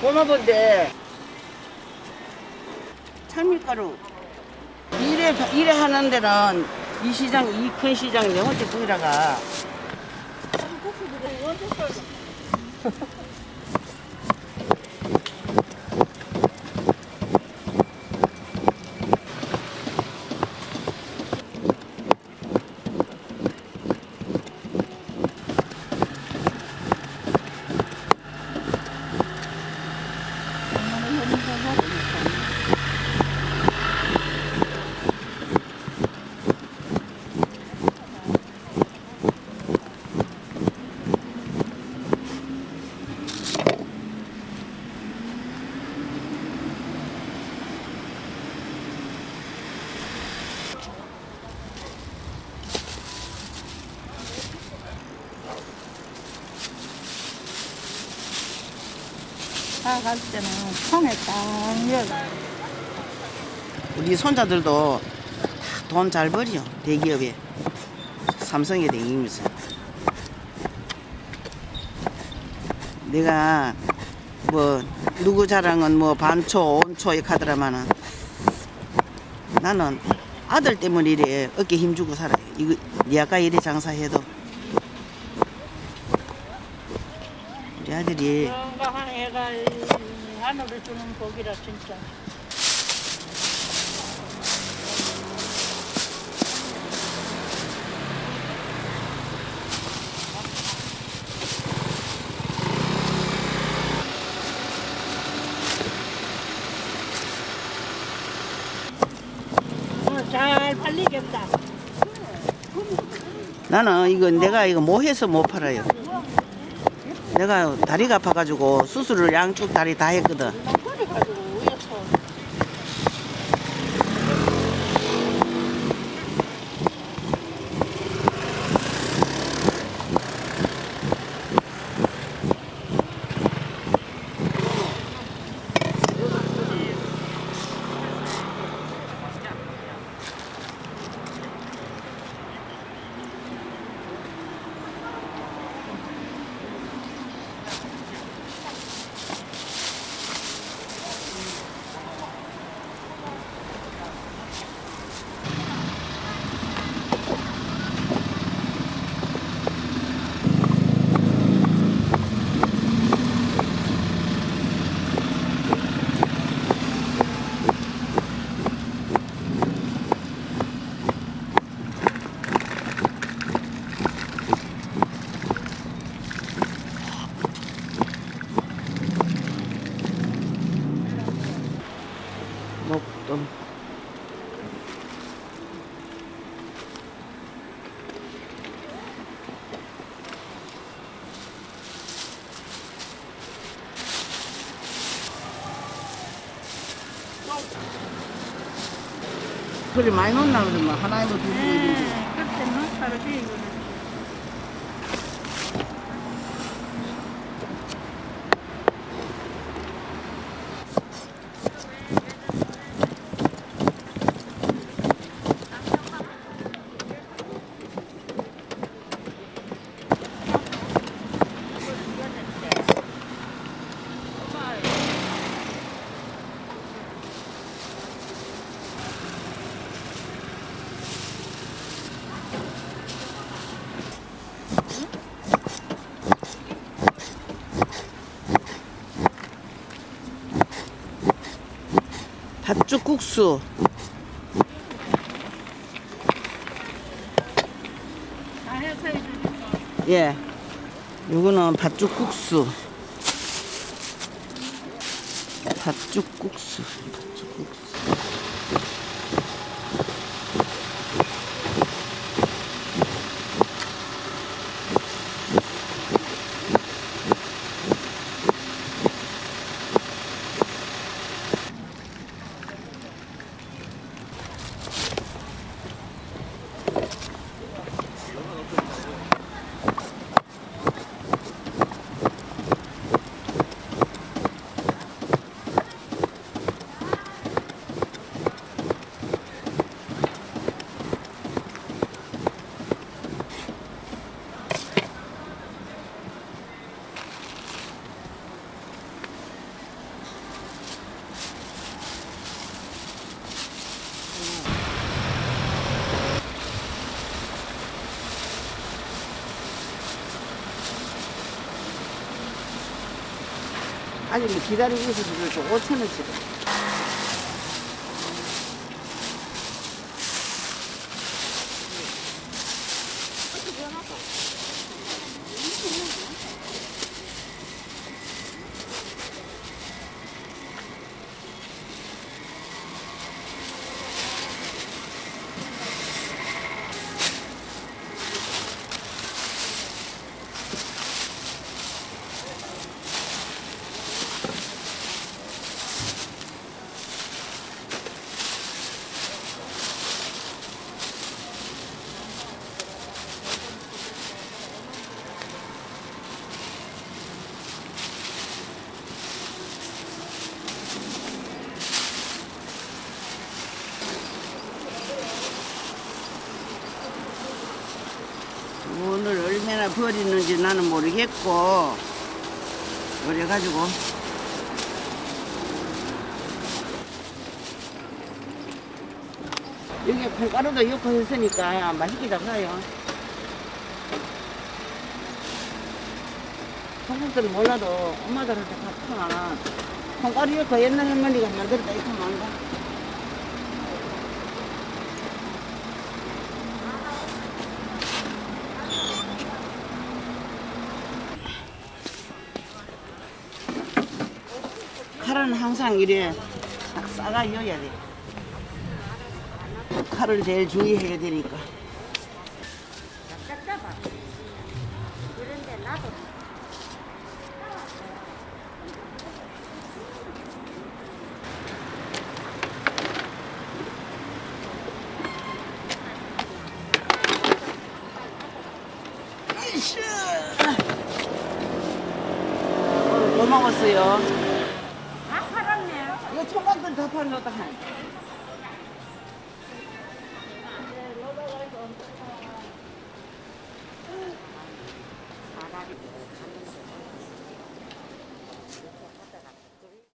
본업인데 찰밀가루 일에 하는 데는 이 시장, 이 큰 시장 네 번째 거기다가 갈 때는 통에 딱 넣어. 우리 손자들도 다 돈 잘 벌이요. 대기업에 삼성에 다니면서 내가 뭐 누구 자랑은 뭐 반초 온초 이렇게 하더라마는 나는 아들 때문에 이래 어깨 힘주고 살아요. 이거 네 아까 이래 장사해도 우리 아들이 건강한 애가 하늘을 주는 복이라 진짜. 잘 팔리겠다. 나는 이거 내가 이거 뭐 해서 못 팔아요. 내가 다리가 아파가지고 수술을 양쪽 다리 다 했거든. 목동 그래 많이 넣나 그러면 하나에 뭐 두고 이런데 그때는 다르지 이거는. 팥죽국수 다 해서 해주니까. 예 요거는 팥죽국수 팥죽국수. 아니 뭐 기다리고 있어서 그렇죠. 5,000원씩. 오늘 얼마나 버리는지 나는 모르겠고 그래가지고 여기 콩가루도 넣고 했으니까 맛있게 잡아요. 한국들은 몰라도 엄마들한테 가끔은 콩가루 넣고 옛날 할머니가 만들었다 이렇게 만다. 칼은 항상 이래 딱 싸가 이어야 돼. 칼을 제일 주의해야 되니까. 짭짭아. 그런데 나도 아이씨. 오늘 뭐 먹었어요? 다 팔았네. 이거 총각들 다 팔려 어떡하냐.